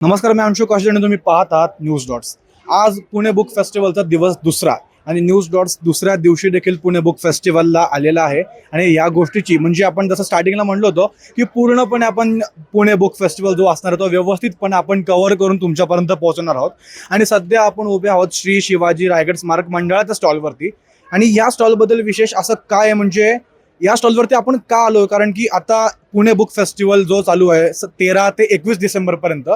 नमस्कार, मी अंशु कौशल आणि तुम्ही पाहत आहात न्यूज डॉट्स. आज पुणे बुक फेस्टिवलचा दिवस दुसरा आणि न्यूज डॉट्स दुसऱ्या दिवशी देखील पुणे बुक फेस्टिवलला आलेला आहे. आणि या गोष्टीची म्हणजे आपण जसं स्टार्टिंगला म्हणलो होतो की पूर्णपणे आपण पुणे बुक फेस्टिवल जो असणार आहे तो व्यवस्थितपणे आपण कव्हर करून तुमच्यापर्यंत पोहोचवणार आहोत. आणि सध्या आपण उभे आहोत श्री शिवाजी रायगड स्मारक मंडळाच्या स्टॉलवरती. आणि या स्टॉलबद्दल विशेष असं काय आहे म्हणजे या स्टॉलवरती आपण का आलो, कारण की आता पुणे बुक फेस्टिवल जो चालू आहे 13 ते 21 डिसेंबरपर्यंत,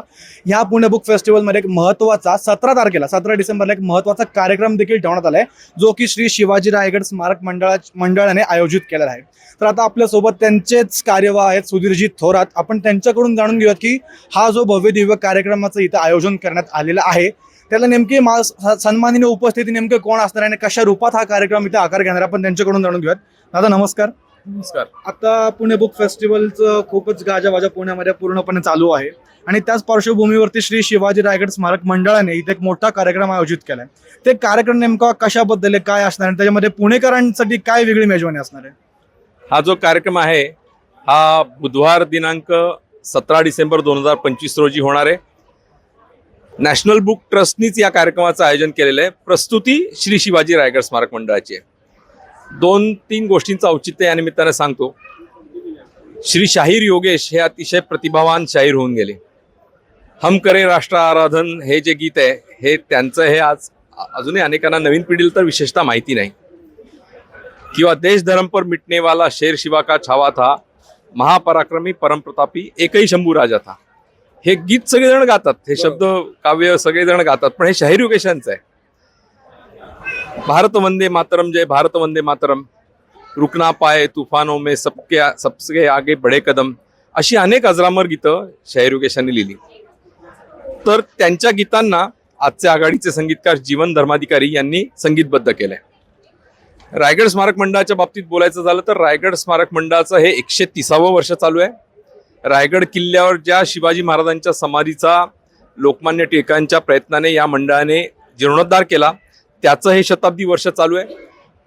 ह्या पुणे बुक फेस्टिवलमध्ये एक महत्त्वाचा 17 डिसेंबरला एक महत्त्वाचा कार्यक्रम देखील ठेवण्यात आला आहे, जो की श्री शिवाजी रायगड स्मारक मंडळाने आयोजित केलेला आहे. तर आता आपल्यासोबत त्यांचेच कार्यवाह आहेत सुधीरजी थोरात. आपण त्यांच्याकडून जाणून घेऊयात की हा जो भव्य दिव्य कार्यक्रमाचं इथं आयोजन करण्यात आलेलं आहे त्याला नेमकी सन्माननीय उपस्थिती नेमके कोण असणार आणि कशा रूपात हा कार्यक्रम इथे आकार घेणार आपण त्यांच्याकडून जाणून घेऊयात. दादा नमस्कार. नमस्कार. आता पुणे बुक फेस्टिवलचं खूपच गाजावाजा पुण्यामध्ये पूर्णपणे चालू आहे आणि त्याच पार्श्वभूमीवरती श्री शिवाजी रायगड स्मारक मंडळाने इथे एक मोठा कार्यक्रम आयोजित केलाय. ते कार्यक्रम नेमका कशाबद्दल आहे, काय असणार आहे, त्याच्यामध्ये पुणेकरांसाठी काय वेगळी मेजवानी असणार आहे? हा जो कार्यक्रम आहे हा बुधवार दिनांक 17 डिसेंबर 2025 रोजी होणार आहे. नॅशनल बुक ट्रस्टनीच या कार्यक्रमाचं आयोजन केलेलं आहे. प्रस्तुती श्री शिवाजी रायगड स्मारक मंडळाची आहे. 2-3 गोष्टींचं औचित्य या निमित्ताने सांगतो. श्री शाहीर योगेश हे अतिशय प्रतिभावान शाहीर होऊन गेले. हम करे राष्ट्र आराधन हे जे गीत आहे हे त्यांचं हे आज अजूनही अनेकांना नवीन पिढीला तर विशेषतः माहिती नाही. किंवा देश धर्म पर मिटने वाला शेर शिवा का छावा था, महापराक्रमी परमप्रतापी एकही शंभू राजा था. हे गीत सगळेजण गातात, हे शब्द काव्य सगळेजण गातात, पण हे शाहीर योगेशांचं आहे. भारत वंदे मातरम जय भारत वंदे मातरम, रुकना पाए तूफानों में सबसे आगे बडे कदम, अशी अनेक अजरामर गीतं शाहीर योगेशांनी लिहिली. तर त्यांच्या गीतांना आजचे आघाडीचे संगीतकार जीवन धर्माधिकारी यांनी संगीतबद्ध केलंय. रायगड स्मारक मंडळाच्या बाबतीत बोलायचं झालं तर रायगड स्मारक मंडळाचं हे 130वं वर्ष चालू आहे. रायगड किल्ल्यावर ज्या शिवाजी महाराजांच्या समाधीचा लोकमान्य टिळकांच्या प्रयत्नाने या मंडळाने जीर्णोद्धार केला त्याचं हे शताब्दी वर्ष चालू आहे.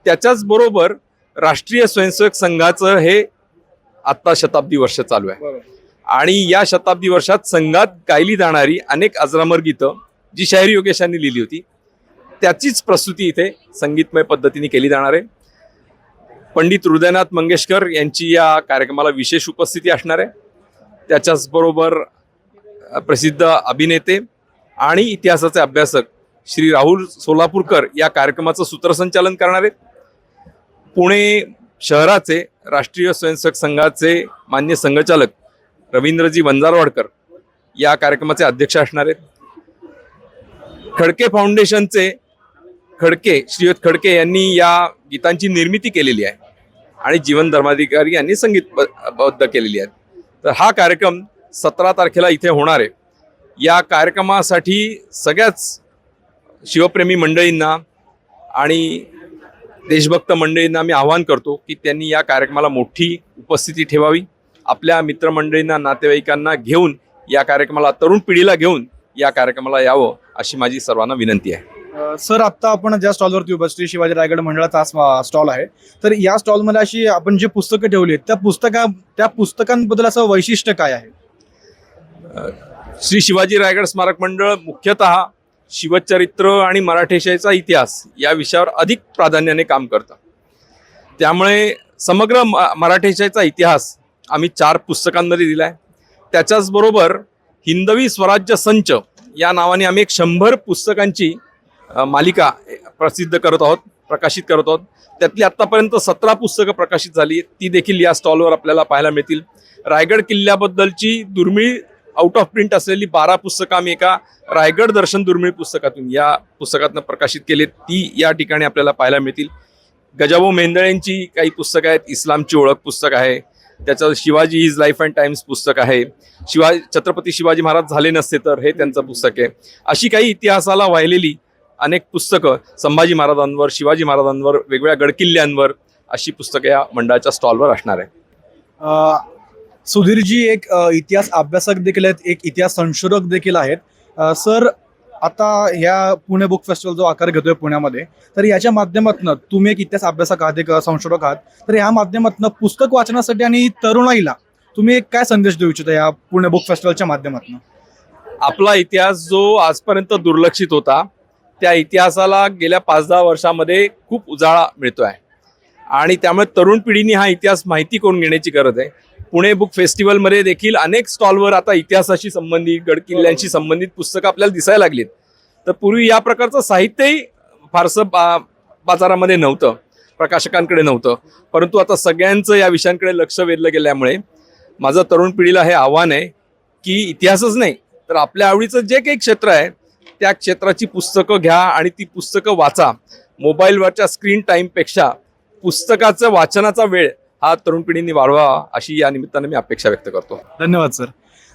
त्याच्याच बरोबर राष्ट्रीय स्वयंसेवक संघाचं हे आत्ता शताब्दी वर्ष चालू आहे. आणि या शताब्दी वर्षात संघात गायली जाणारी अनेक अजरामर गीतं जी शाहीर योगेशांनी लिहिली होती त्याचीच प्रस्तुती इथे संगीतमय पद्धतीने केली जाणार आहे. पंडित हृदयनाथ मंगेशकर यांची या कार्यक्रमाला विशेष उपस्थिती असणार आहे. त्याच्याच बरोबर प्रसिद्ध अभिनेते आणि इतिहासाचे अभ्यासक श्री राहुल सोलापूरकर या कार्यक्रमाचं सूत्रसंचालन करणार आहेत. पुणे शहराचे राष्ट्रीय स्वयंसेवक संघाचे मान्य संघचालक रवींद्रजी वंजारवाडकर या कार्यक्रमाचे अध्यक्ष असणार आहेत. खडके फाउंडेशनचे श्रीयुत खडके यांनी या गीतांची निर्मिती केलेली आहे आणि जीवन धर्माधिकारी यांनी संगीतबद्ध केलेली आहे. तर हा कार्यक्रम 17 तारखेला इथे होणार आहे. या कार्यक्रमासाठी सगळ्याच शिवप्रेमी मंडळींना आणि देशभक्त मंडळींना मी आवाहन करतो की त्यांनी या कार्यक्रमाला मोठी उपस्थिती ठेवावी. आपल्या मित्रमंडळींना, नातेवाईकांना घेऊन या कार्यक्रमाला, तरुण पिढीला घेऊन या कार्यक्रमाला यावं अशी माझी सर्वांना विनंती आहे. सर, आता आपण ज्या स्टॉलवरती उभा श्री शिवाजी रायगड मंडळाचा स्टॉल आहे, तर या स्टॉलमध्ये अशी आपण जी पुस्तकं ठेवली आहेत त्या पुस्तकांबद्दल असं वैशिष्ट्य काय आहे? श्री शिवाजी रायगड स्मारक मंडळ मुख्यतः शिवचरित्र आणि मराठेशाहीचा इतिहास या विषयावर अधिक प्राधान्याने काम करतं. त्यामुळे समग्र मराठेशाहीचा इतिहास आम्ही 4 पुस्तकांमध्ये दिलाय. त्याच्याच बरोबर हिंदवी स्वराज्य संच या नावाने आम्ही एक 100 पुस्तकांची मालिका प्रकाशित करत आहोत. त्यातली आतापर्यंत 17 पुस्तकं प्रकाशित झाली, ती देखील या स्टॉलवर आपल्याला पाहायला मिळतील. रायगड किल्ल्याबद्दलची दुर्मिळ आउट ऑफ प्रिंट असलेली 12 पुस्तकं आम्ही एका रायगड दर्शन दुर्मिळ पुस्तकातून या पुस्तकातून प्रकाशित केली, ती या ठिकाणी आपल्याला पाहायला मिळतील. गजाभाऊ मेंदळेंची काही पुस्तकं आहेत. इस्लामची ओळख पुस्तक आहे. त्याचं Shivaji is life and times पुस्तक आहे. छत्रपती शिवाजी महाराज झाले नसते तर हे त्यांचं पुस्तक आहे. अशी काही इतिहासाला वाहिलेली अनेक पुस्तकं संभाजी महाराजांवर, शिवाजी महाराजांवर, वेगवेगळ्या गडकिल्ल्यांवर अशी पुस्तकं या मंडळाच्या स्टॉलवर असणार आहे. सुधीरजी एक इतिहास अभ्यासक देखील आहेत, एक इतिहास संशोधक देखील आहेत. सर, आता ह्या पुणे बुक फेस्टिवल जो आकार घेतोय पुण्यामध्ये, तर याच्या माध्यमातून तुम्ही एक इतिहास अभ्यासक आहात, एक संशोधक आहात, तर या माध्यमातून पुस्तक वाचनासाठी आणि तरुणाईला तुम्ही एक काय संदेश देऊ इच्छिता या पुणे बुक फेस्टिवलच्या माध्यमातून? आपला इतिहास जो आजपर्यंत दुर्लक्षित होता त्या इतिहासाला गेल्या 5-10 वर्षामध्ये खूप उजाळा मिळतोय आणि त्यामुळे तरुण पिढीने हा इतिहास माहिती करून घेण्याची गरज आहे. पुणे बुक फेस्टिवलमध्ये देखील अनेक स्टॉलवर आता इतिहासाशी संबंधित गडकिल्ल्यांशी संबंधित पुस्तकं आपल्याला दिसायला लागलीत. तर पूर्वी या प्रकारचं साहित्यही फारसं बाजारामध्ये नव्हतं, प्रकाशकांकडे नव्हतं. परंतु आता सगळ्यांचं या विषयांकडे लक्ष वेधलं गेल्यामुळे माझं तरुण पिढीला हे आव्हान आहे की इतिहासच नाही तर आपल्या आवडीचं जे काही क्षेत्र आहे त्या क्षेत्राची पुस्तकं घ्या आणि ती पुस्तकं वाचा. मोबाईलवरच्या स्क्रीन टाईमपेक्षा पुस्तकाचं वाचनाचा वेळ हा तरुण पिढीने वाढवावा अशी या निमित्ताने मी अपेक्षा व्यक्त करतो. धन्यवाद सर.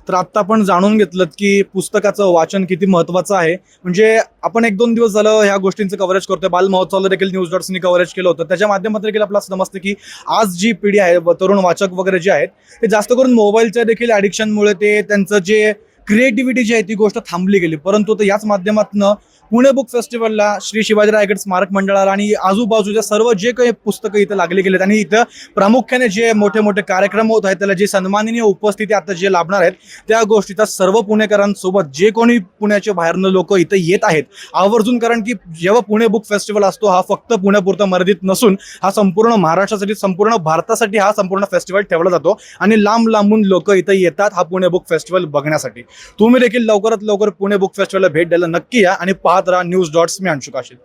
तर आत्ता आपण जाणून घेतलं की पुस्तकाचं वाचन किती महत्त्वाचं आहे. म्हणजे आपण 1-2 दिवस झालं ह्या गोष्टींचं कव्हरेज करतोय. बाल महोत्सवाला देखील न्यूज डॉट्सनी कव्हरेज केलं होतं. त्याच्या माध्यमातून देखील आपल्याला समजतं की आज जी पिढी आहे तरुण वाचक वगैरे जे आहेत ते जास्त करून मोबाईलच्या देखील ॲडिक्शनमुळे ते त्यांचं जे क्रिएटिव्हिटी जी आहे ती गोष्ट थांबली गेली. परंतु तर याच माध्यमातून पुणे बुक फेस्टिवलला श्री शिवाजी रायगड स्मारक मंडळाला आणि आजूबाजूच्या सर्व जे काही पुस्तकं इथं लागले गेलेत आणि इथं प्रामुख्याने जे मोठे मोठे कार्यक्रम होत आहेत त्याला जे सन्माननीय उपस्थिती आता जे लाभणार आहेत त्या गोष्टीचा सर्व पुणेकरांसोबत जे कोणी पुण्याच्या बाहेरनं लोक इथं येत आहेत आवर्जून, कारण की जेव्हा पुणे बुक फेस्टिवल असतो हा फक्त पुण्यापुरता मर्यादित नसून हा संपूर्ण महाराष्ट्रासाठी संपूर्ण भारतासाठी हा संपूर्ण फेस्टिवल ठेवला जातो आणि लांब लांबून लोक इथं येतात हा पुणे बुक फेस्टिवल बघण्यासाठी. तुम्ही देखील लवकरात लवकर पुणे बुक फेस्टिवलला भेट द्यायला नक्की या आणि पाहत राहा न्यूज डॉट्स. मी अंशुक आशिल.